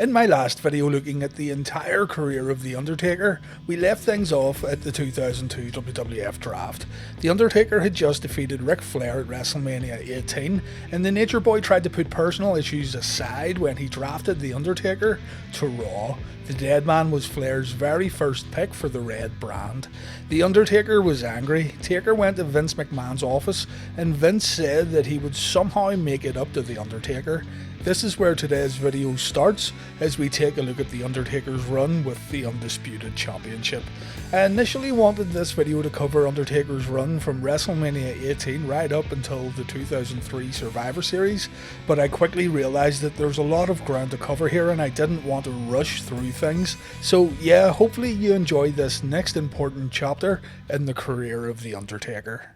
In my last video looking at the entire career of The Undertaker, we left things off at the 2002 WWF Draft. The Undertaker had just defeated Ric Flair at WrestleMania 18, and the Nature Boy tried to put personal issues aside when he drafted The Undertaker to Raw. The Dead Man was Flair's very first pick for the red brand. The Undertaker was angry. Taker went to Vince McMahon's office, and Vince said that he would somehow make it up to The Undertaker. This is where today's video starts, as we take a look at The Undertaker's run with the Undisputed Championship. I initially wanted this video to cover Undertaker's run from WrestleMania 18 right up until the 2003 Survivor Series, but I quickly realised that there's a lot of ground to cover here and I didn't want to rush through things. So yeah, hopefully you enjoy this next important chapter in the career of The Undertaker.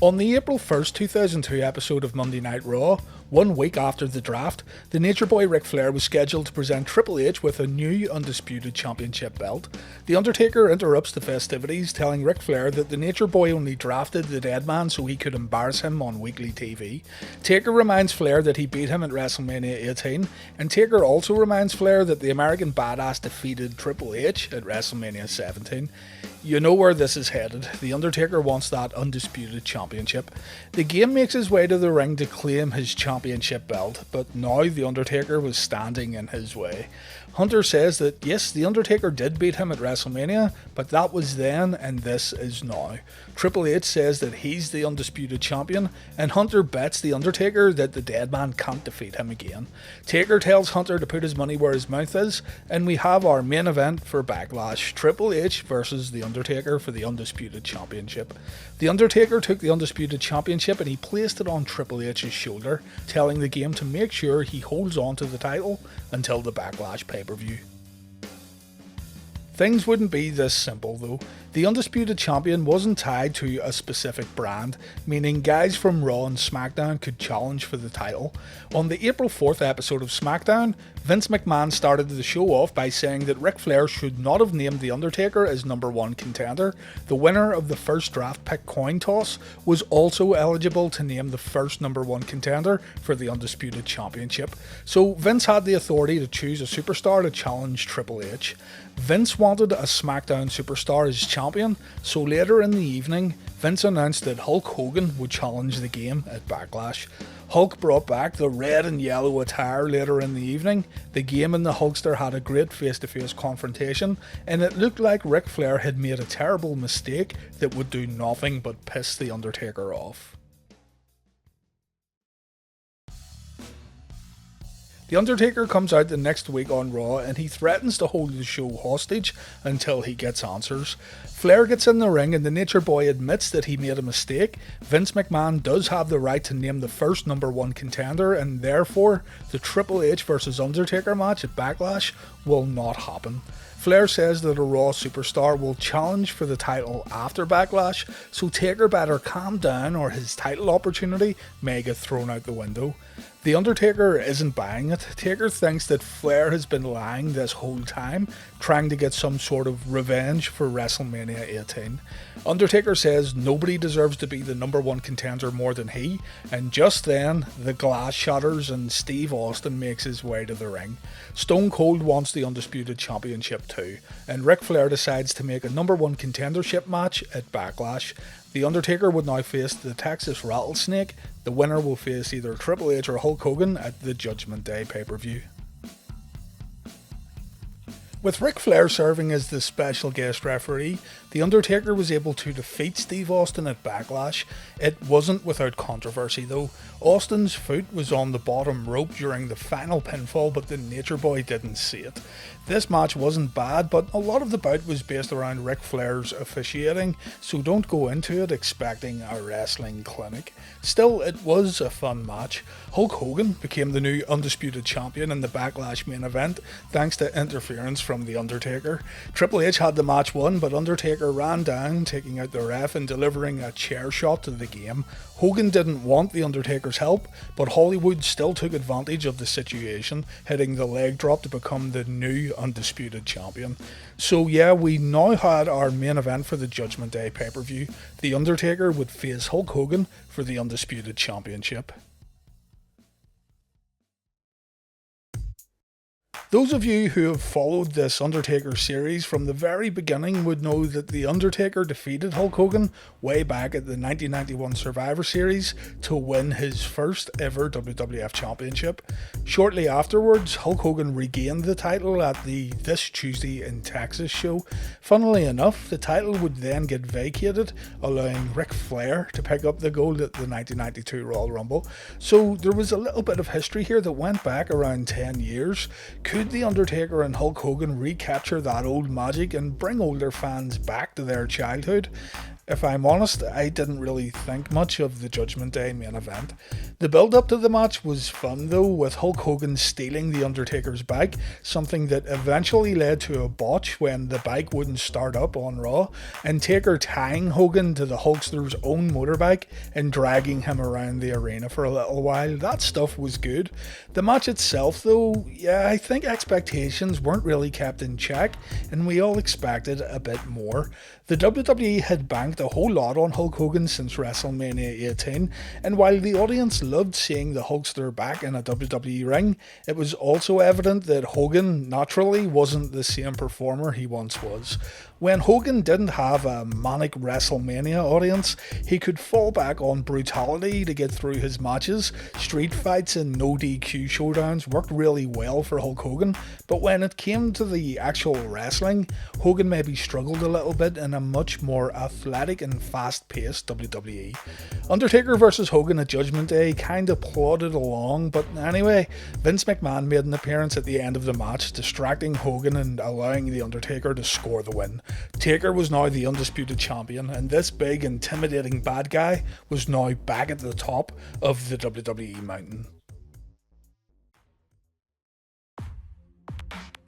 On the April 1st, 2002 episode of Monday Night Raw, 1 week after the draft, the Nature Boy Ric Flair was scheduled to present Triple H with a new Undisputed Championship belt. The Undertaker interrupts the festivities, telling Ric Flair that the Nature Boy only drafted the Dead Man so he could embarrass him on weekly TV. Taker reminds Flair that he beat him at WrestleMania 18, and Taker also reminds Flair that the American Badass defeated Triple H at WrestleMania 17. You know where this is headed. The Undertaker wants that Undisputed Championship. The Game makes his way to the ring to claim his championship belt, but now the Undertaker was standing in his way. Hunter says that yes, the Undertaker did beat him at WrestleMania, but that was then and this is now. Triple H says that he's the Undisputed Champion, and Hunter bets the Undertaker that the Dead Man can't defeat him again. Taker tells Hunter to put his money where his mouth is, and we have our main event for Backlash, Triple H versus the Undertaker for the Undisputed Championship. The Undertaker took the Undisputed Championship and he placed it on Triple H's shoulder, telling the Game to make sure he holds on to the title until the Backlash pay-per-view. Things wouldn't be this simple though. The Undisputed Champion wasn't tied to a specific brand, meaning guys from Raw and Smackdown could challenge for the title. On the April 4th episode of Smackdown, Vince McMahon started the show off by saying that Ric Flair should not have named The Undertaker as #1 contender. The winner of the first draft pick coin toss was also eligible to name the first #1 contender for the Undisputed Championship. So Vince had the authority to choose a superstar to challenge Triple H. Vince wanted a SmackDown superstar as champion, so later in the evening, Vince announced that Hulk Hogan would challenge the Game at Backlash. Hulk brought back the red and yellow attire later in the evening. The Game and the Hulkster had a great face-to-face confrontation, and it looked like Ric Flair had made a terrible mistake that would do nothing but piss the Undertaker off. The Undertaker comes out the next week on Raw and he threatens to hold the show hostage until he gets answers. Flair gets in the ring and the Nature Boy admits that he made a mistake. Vince McMahon does have the right to name the first #1 contender, and therefore the Triple H vs Undertaker match at Backlash will not happen. Flair says that a Raw superstar will challenge for the title after Backlash, so Taker better calm down or his title opportunity may get thrown out the window. The Undertaker isn't buying it. Taker thinks that Flair has been lying this whole time, trying to get some sort of revenge for WrestleMania 18. Undertaker says nobody deserves to be the #1 contender more than he, and just then, the glass shatters and Steve Austin makes his way to the ring. Stone Cold wants the Undisputed Championship too, and Ric Flair decides to make a #1 contendership match at Backlash. The Undertaker would now face the Texas Rattlesnake. The winner will face either Triple H or Hulk Hogan at the Judgment Day pay-per-view. With Ric Flair serving as the special guest referee, The Undertaker was able to defeat Steve Austin at Backlash. It wasn't without controversy though. Austin's foot was on the bottom rope during the final pinfall, but the Nature Boy didn't see it. This match wasn't bad, but a lot of the bout was based around Ric Flair's officiating, so don't go into it expecting a wrestling clinic. Still, it was a fun match. Hulk Hogan became the new Undisputed Champion in the Backlash main event, thanks to interference from The Undertaker. Triple H had the match won, but Undertaker ran down, taking out the ref and delivering a chair shot to the Game. Hogan didn't want The Undertaker's help, but Hollywood still took advantage of the situation, hitting the leg drop to become the new Undisputed Champion. So yeah, we now had our main event for the Judgment Day pay-per-view. The Undertaker would face Hulk Hogan for the Undisputed Championship. Those of you who have followed this Undertaker series from the very beginning would know that The Undertaker defeated Hulk Hogan way back at the 1991 Survivor Series to win his first ever WWF Championship. Shortly afterwards, Hulk Hogan regained the title at the This Tuesday in Texas show. Funnily enough, the title would then get vacated, allowing Ric Flair to pick up the gold at the 1992 Royal Rumble. So there was a little bit of history here that went back around 10 years. Could The Undertaker and Hulk Hogan recapture that old magic and bring older fans back to their childhood? If I'm honest, I didn't really think much of the Judgment Day main event. The build up to the match was fun though, with Hulk Hogan stealing The Undertaker's bike, something that eventually led to a botch when the bike wouldn't start up on Raw, and Taker tying Hogan to the Hulkster's own motorbike and dragging him around the arena for a little while. That stuff was good. The match itself though, yeah, I think expectations weren't really kept in check, and we all expected a bit more. The WWE had banked a whole lot on Hulk Hogan since WrestleMania 18, and while the audience loved seeing the Hulkster back in a WWE ring, it was also evident that Hogan naturally wasn't the same performer he once was. When Hogan didn't have a manic WrestleMania audience, he could fall back on brutality to get through his matches. Street fights and no DQ showdowns worked really well for Hulk Hogan, but when it came to the actual wrestling, Hogan maybe struggled a little bit in a much more athletic and fast-paced WWE. Undertaker vs Hogan at Judgment Day kinda plodded along, but anyway, Vince McMahon made an appearance at the end of the match, distracting Hogan and allowing The Undertaker to score the win. Taker was now the Undisputed Champion, and this big, intimidating bad guy was now back at the top of the WWE mountain.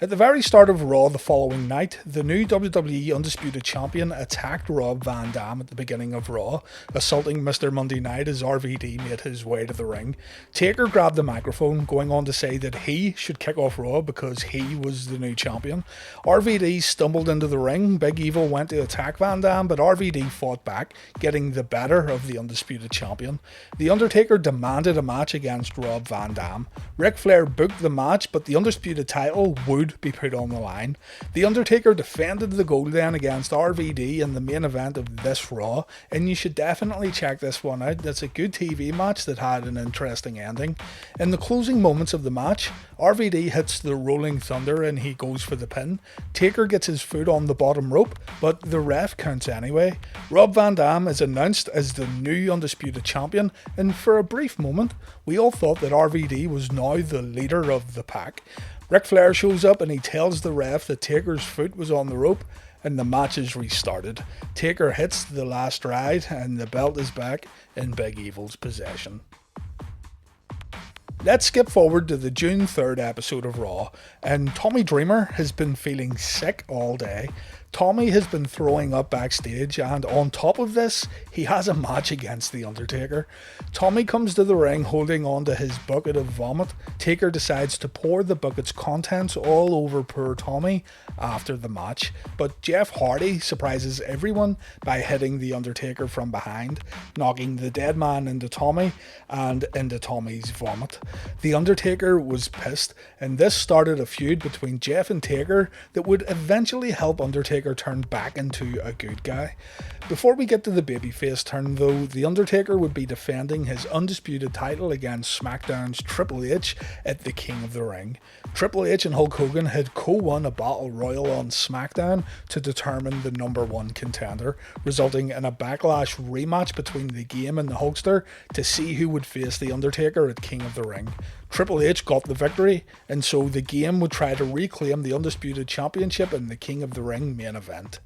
At the very start of Raw the following night, the new WWE Undisputed Champion attacked Rob Van Dam at the beginning of Raw, assaulting Mr. Monday Night as RVD made his way to the ring. Taker grabbed the microphone, going on to say that he should kick off Raw because he was the new champion. RVD stumbled into the ring, Big Evil went to attack Van Dam, but RVD fought back, getting the better of the Undisputed Champion. The Undertaker demanded a match against Rob Van Dam. Ric Flair booked the match, but the Undisputed title would be put on the line. The Undertaker defended the gold then against RVD in the main event of this Raw, and you should definitely check this one out. It's a good TV match that had an interesting ending. In the closing moments of the match, RVD hits the Rolling Thunder and he goes for the pin. Taker gets his foot on the bottom rope, but the ref counts anyway. Rob Van Dam is announced as the new Undisputed Champion, and for a brief moment, we all thought that RVD was now the leader of the pack. Ric Flair shows up and he tells the ref that Taker's foot was on the rope, and the match is restarted. Taker hits the last ride and the belt is back in Big Evil's possession. Let's skip forward to the June 3rd episode of Raw, and Tommy Dreamer has been feeling sick all day. Tommy has been throwing up backstage, and on top of this, he has a match against The Undertaker. Tommy comes to the ring holding on to his bucket of vomit. Taker decides to pour the bucket's contents all over poor Tommy after the match, but Jeff Hardy surprises everyone by hitting The Undertaker from behind, knocking the dead man into Tommy and into Tommy's vomit. The Undertaker was pissed, and this started a feud between Jeff and Taker that would eventually help Undertaker turn back into a good guy. Before we get to the babyface turn though, The Undertaker would be defending his undisputed title against SmackDown's Triple H at the King of the Ring. Triple H and Hulk Hogan had co-won a battle royal on SmackDown to determine the #1 contender, resulting in a Backlash rematch between the Game and the Hulkster to see who would face The Undertaker at King of the Ring. Triple H got the victory, and so the Game would try to reclaim the Undisputed Championship in the King of the Ring main event.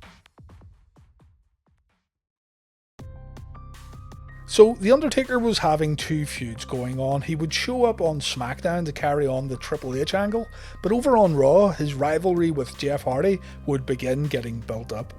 So The Undertaker was having two feuds going on. He would show up on SmackDown to carry on the Triple H angle, but over on Raw, his rivalry with Jeff Hardy would begin getting built up.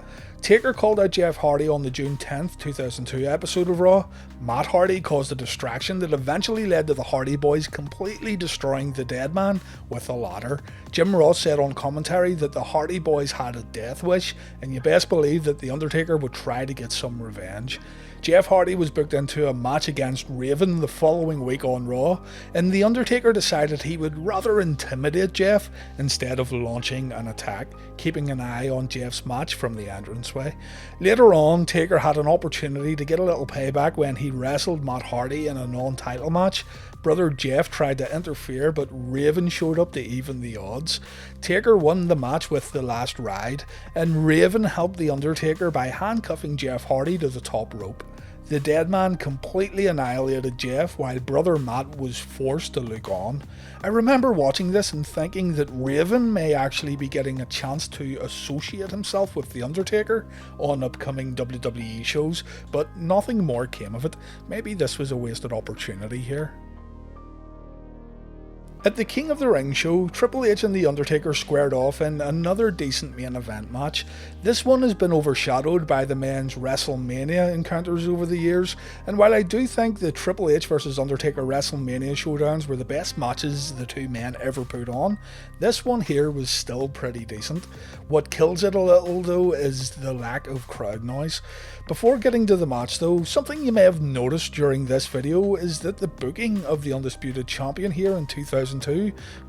Taker called out Jeff Hardy on the June 10th, 2002 episode of Raw. Matt Hardy caused a distraction that eventually led to the Hardy Boys completely destroying the Dead Man with a ladder. Jim Ross said on commentary that the Hardy Boys had a death wish, and you best believe that The Undertaker would try to get some revenge. Jeff Hardy was booked into a match against Raven the following week on Raw, and The Undertaker decided he would rather intimidate Jeff instead of launching an attack, keeping an eye on Jeff's match from the entranceway. Later on, Taker had an opportunity to get a little payback when he wrestled Matt Hardy in a non-title match. Brother Jeff tried to interfere, but Raven showed up to even the odds. Taker won the match with the last ride, and Raven helped The Undertaker by handcuffing Jeff Hardy to the top rope. The Dead Man completely annihilated Jeff while Brother Matt was forced to look on. I remember watching this and thinking that Raven may actually be getting a chance to associate himself with The Undertaker on upcoming WWE shows, but nothing more came of it. Maybe this was a wasted opportunity here. At the King of the Ring show, Triple H and The Undertaker squared off in another decent main event match. This one has been overshadowed by the men's WrestleMania encounters over the years, and while I do think the Triple H vs Undertaker WrestleMania showdowns were the best matches the two men ever put on, this one here was still pretty decent. What kills it a little though is the lack of crowd noise. Before getting to the match though, something you may have noticed during this video is that the booking of the Undisputed Champion here in 2002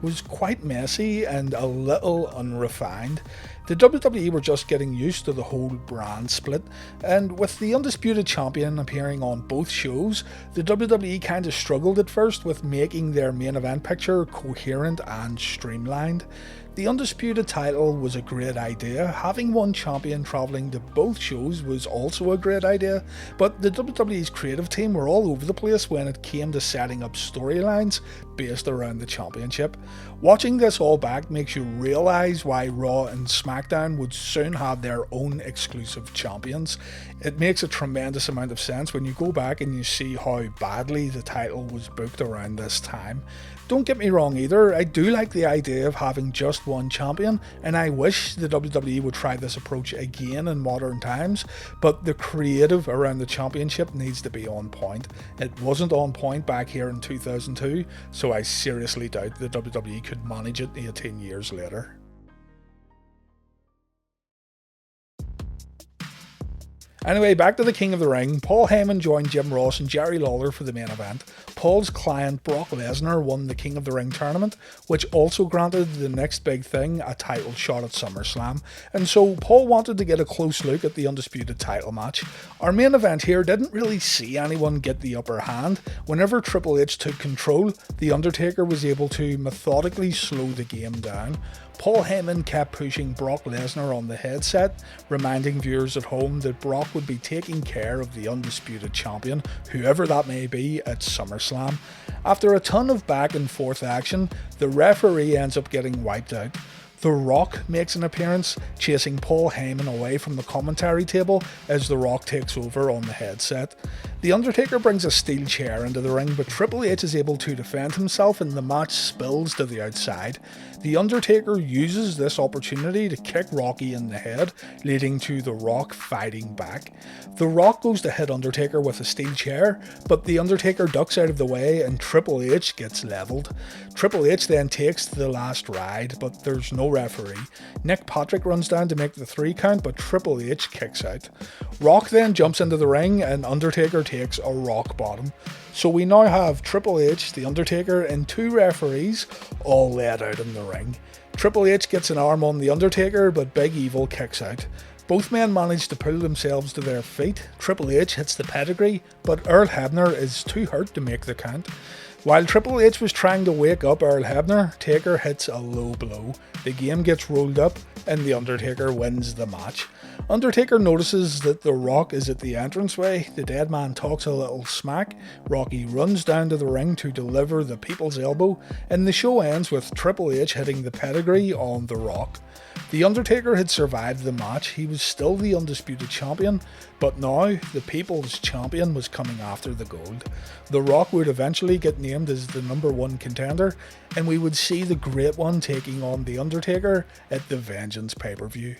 was quite messy and a little unrefined. The WWE were just getting used to the whole brand split, and with the Undisputed Champion appearing on both shows, the WWE kinda struggled at first with making their main event picture coherent and streamlined. The Undisputed title was a great idea, having one champion travelling to both shows was also a great idea, but the WWE's creative team were all over the place when it came to setting up storylines based around the championship. Watching this all back makes you realise why Raw and Smackdown would soon have their own exclusive champions. It makes a tremendous amount of sense when you go back and you see how badly the title was booked around this time. Don't get me wrong either, I do like the idea of having just one champion, and I wish the WWE would try this approach again in modern times, but the creative around the championship needs to be on point. It wasn't on point back here in 2002, so I seriously doubt the WWE could manage it 18 years later. Anyway, back to the King of the Ring. Paul Heyman joined Jim Ross and Jerry Lawler for the main event. Paul's client Brock Lesnar won the King of the Ring tournament, which also granted the next big thing a title shot at SummerSlam, and so Paul wanted to get a close look at the Undisputed title match. Our main event here didn't really see anyone get the upper hand. Whenever Triple H took control, The Undertaker was able to methodically slow the game down. Paul Heyman kept pushing Brock Lesnar on the headset, reminding viewers at home that Brock would be taking care of the Undisputed Champion, whoever that may be, at SummerSlam. After a ton of back and forth action, the referee ends up getting wiped out. The Rock makes an appearance, chasing Paul Heyman away from the commentary table as The Rock takes over on the headset. The Undertaker brings a steel chair into the ring, but Triple H is able to defend himself and the match spills to the outside. The Undertaker uses this opportunity to kick Rocky in the head, leading to The Rock fighting back. The Rock goes to hit Undertaker with a steel chair, but The Undertaker ducks out of the way and Triple H gets leveled. Triple H then takes the last ride, but there's no referee. Nick Patrick runs down to make the 3 count, but Triple H kicks out. Rock then jumps into the ring and Undertaker takes a rock bottom. So we now have Triple H, The Undertaker, and 2 referees all laid out in the ring. Triple H gets an arm on The Undertaker, but Big Evil kicks out. Both men manage to pull themselves to their feet. Triple H hits the pedigree, but Earl Hebner is too hurt to make the count. While Triple H was trying to wake up Earl Hebner, Taker hits a low blow. The game gets rolled up and The Undertaker wins the match. Undertaker notices that The Rock is at the entranceway. The Dead Man talks a little smack. Rocky runs down to the ring to deliver the People's Elbow, and the show ends with Triple H hitting the pedigree on The Rock. The Undertaker had survived the match. He was still the Undisputed Champion, but now the People's Champion was coming after the gold. The Rock would eventually get named as the #1 contender, and we would see the Great One taking on The Undertaker at the Vengeance pay-per-view.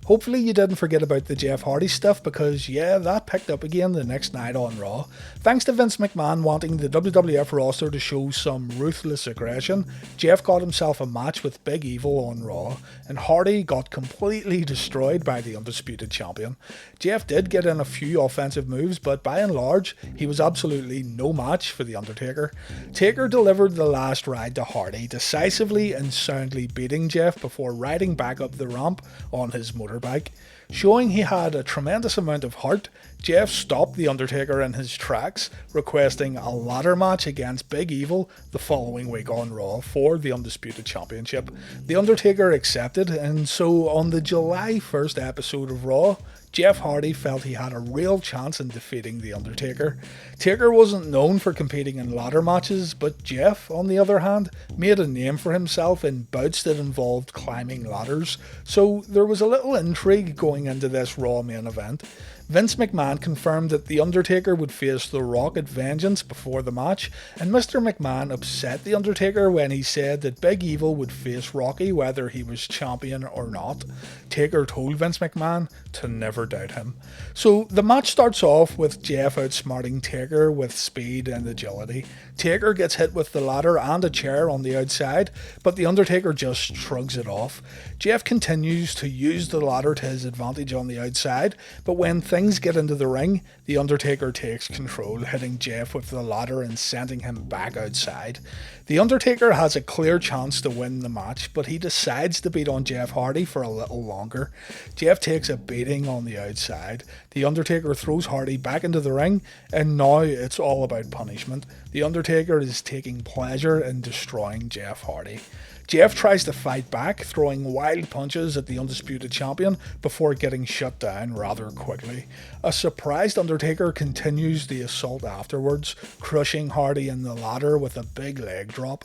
Hopefully you didn't forget about the Jeff Hardy stuff, because yeah, that picked up again the next night on Raw. Thanks to Vince McMahon wanting the WWF roster to show some ruthless aggression, Jeff got himself a match with Big Evil on Raw, and Hardy got completely destroyed by the Undisputed Champion. Jeff did get in a few offensive moves, but by and large, he was absolutely no match for The Undertaker. Taker delivered the last ride to Hardy, decisively and soundly beating Jeff before riding back up the ramp on his motorbike. Showing he had a tremendous amount of heart, Jeff stopped The Undertaker in his tracks, requesting a ladder match against Big Evil the following week on Raw for the Undisputed Championship. The Undertaker accepted, and so on the July 1st episode of Raw, Jeff Hardy felt he had a real chance in defeating The Undertaker. Taker wasn't known for competing in ladder matches, but Jeff, on the other hand, made a name for himself in bouts that involved climbing ladders, so there was a little intrigue going into this Raw main event. Vince McMahon confirmed that The Undertaker would face The Rock at Vengeance before the match, and Mr. McMahon upset The Undertaker when he said that Big Evil would face Rocky whether he was champion or not. Taker told Vince McMahon to never doubt him. So the match starts off with Jeff outsmarting Taker with speed and agility. Taker gets hit with the ladder and a chair on the outside, but The Undertaker just shrugs it off. Jeff continues to use the ladder to his advantage on the outside, but when things get into the ring, The Undertaker takes control, hitting Jeff with the ladder and sending him back outside. The Undertaker has a clear chance to win the match, but he decides to beat on Jeff Hardy for a little longer. Jeff takes a beating on the outside. The Undertaker throws Hardy back into the ring, and now it's all about punishment. The Undertaker is taking pleasure in destroying Jeff Hardy. Jeff tries to fight back, throwing wild punches at the Undisputed Champion before getting shut down rather quickly. A surprised Undertaker continues the assault afterwards, crushing Hardy in the ladder with a big leg drop.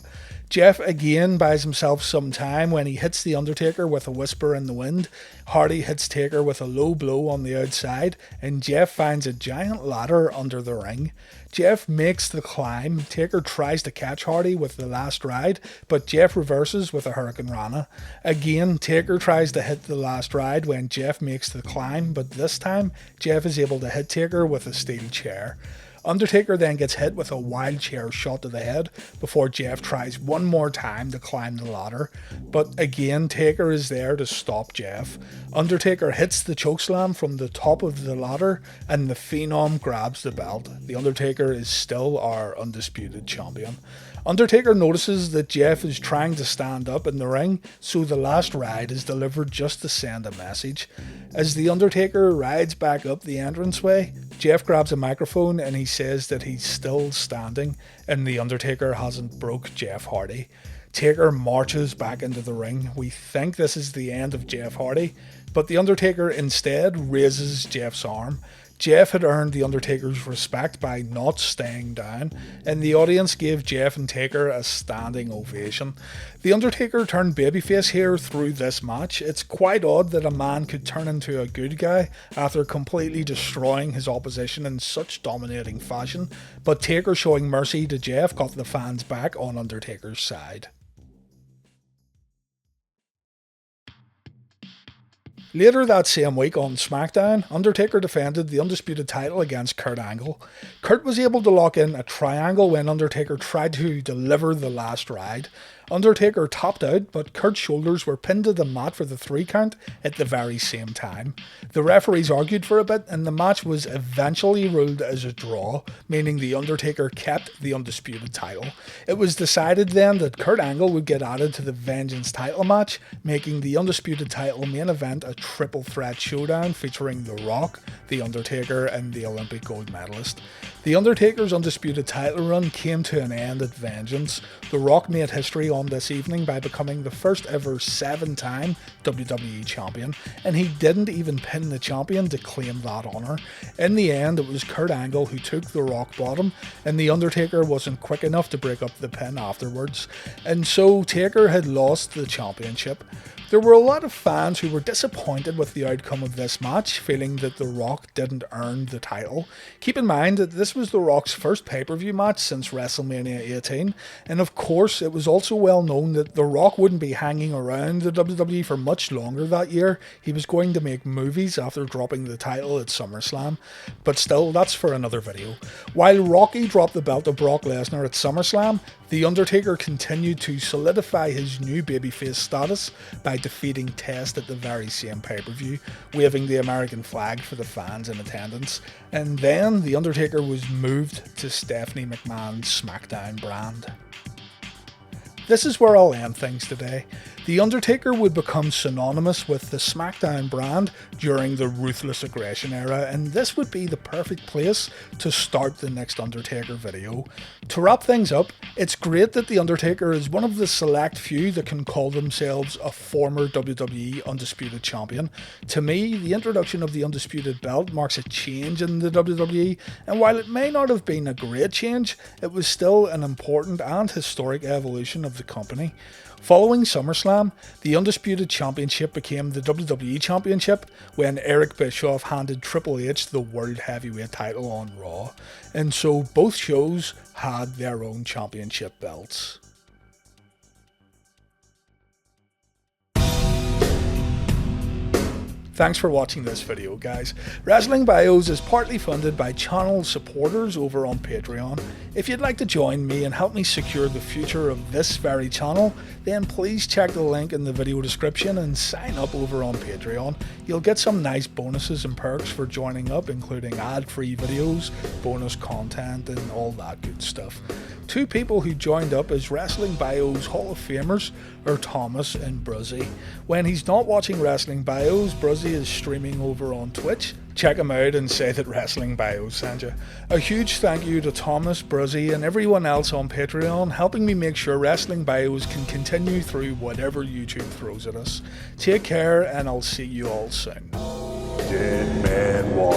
Jeff again buys himself some time when he hits The Undertaker with a whisper in the wind. Hardy hits Taker with a low blow on the outside, and Jeff finds a giant ladder under the ring. Jeff makes the climb. Taker tries to catch Hardy with the last ride, but Jeff reverses with a Hurricane Rana. Again, Taker tries to hit the last ride when Jeff makes the climb, but this time, Jeff is able to hit Taker with a steel chair. Undertaker then gets hit with a wild chair shot to the head before Jeff tries one more time to climb the ladder, but again Taker is there to stop Jeff. Undertaker hits the chokeslam from the top of the ladder and the Phenom grabs the belt. The Undertaker is still our Undisputed Champion. Undertaker notices that Jeff is trying to stand up in the ring, so the last ride is delivered just to send a message. As the Undertaker rides back up the entranceway, Jeff grabs a microphone and he says that he's still standing and the Undertaker hasn't broke Jeff Hardy. Taker marches back into the ring. We think this is the end of Jeff Hardy, but the Undertaker instead raises Jeff's arm. Jeff had earned the Undertaker's respect by not staying down, and the audience gave Jeff and Taker a standing ovation. The Undertaker turned babyface here through this match. It's quite odd that a man could turn into a good guy after completely destroying his opposition in such dominating fashion, but Taker showing mercy to Jeff got the fans back on Undertaker's side. Later that same week on SmackDown, Undertaker defended the Undisputed title against Kurt Angle. Kurt was able to lock in a triangle when Undertaker tried to deliver the last ride. Undertaker topped out, but Kurt's shoulders were pinned to the mat for the 3 count at the very same time. The referees argued for a bit, and the match was eventually ruled as a draw, meaning the Undertaker kept the Undisputed title. It was decided then that Kurt Angle would get added to the Vengeance title match, making the Undisputed title main event a triple threat showdown featuring The Rock, The Undertaker, and the Olympic gold medalist. The Undertaker's Undisputed title run came to an end at Vengeance. The Rock made history on this evening by becoming the first ever 7-time WWE Champion, and he didn't even pin the champion to claim that honour. In the end, it was Kurt Angle who took the Rock bottom, and the Undertaker wasn't quick enough to break up the pin afterwards, and so Taker had lost the championship. There were a lot of fans who were disappointed with the outcome of this match, feeling that The Rock didn't earn the title. Keep in mind that this was The Rock's first pay-per-view match since WrestleMania 18, and of course it was also well known that The Rock wouldn't be hanging around the WWE for much longer that year. He was going to make movies after dropping the title at SummerSlam, but still, that's for another video. While Rocky dropped the belt to Brock Lesnar at SummerSlam, The Undertaker continued to solidify his new babyface status by defeating Test at the very same pay-per-view, waving the American flag for the fans in attendance. And then The Undertaker was moved to Stephanie McMahon's SmackDown brand. This is where I'll end things today. The Undertaker would become synonymous with the SmackDown brand during the Ruthless Aggression era, and this would be the perfect place to start the next Undertaker video. To wrap things up, it's great that The Undertaker is one of the select few that can call themselves a former WWE Undisputed Champion. To me, the introduction of the Undisputed Belt marks a change in the WWE, and while it may not have been a great change, it was still an important and historic evolution of the company. Following SummerSlam, the Undisputed Championship became the WWE Championship when Eric Bischoff handed Triple H the World Heavyweight title on Raw, and so both shows had their own championship belts. Thanks for watching this video, guys. Wrestling Bios is partly funded by channel supporters over on Patreon. If you'd like to join me and help me secure the future of this very channel, then please check the link in the video description and sign up over on Patreon. You'll get some nice bonuses and perks for joining up, including ad-free videos, bonus content, and all that good stuff. Two people who joined up as Wrestling Bios Hall of Famers are Thomas and Bruzzy. When he's not watching Wrestling Bios, Bruzzy is streaming over on Twitch. Check him out and say that Wrestling Bios sent you. A huge thank you to Thomas, Bruzzy, and everyone else on Patreon, helping me make sure Wrestling Bios can continue through whatever YouTube throws at us. Take care, and I'll see you all soon. Dead man walking.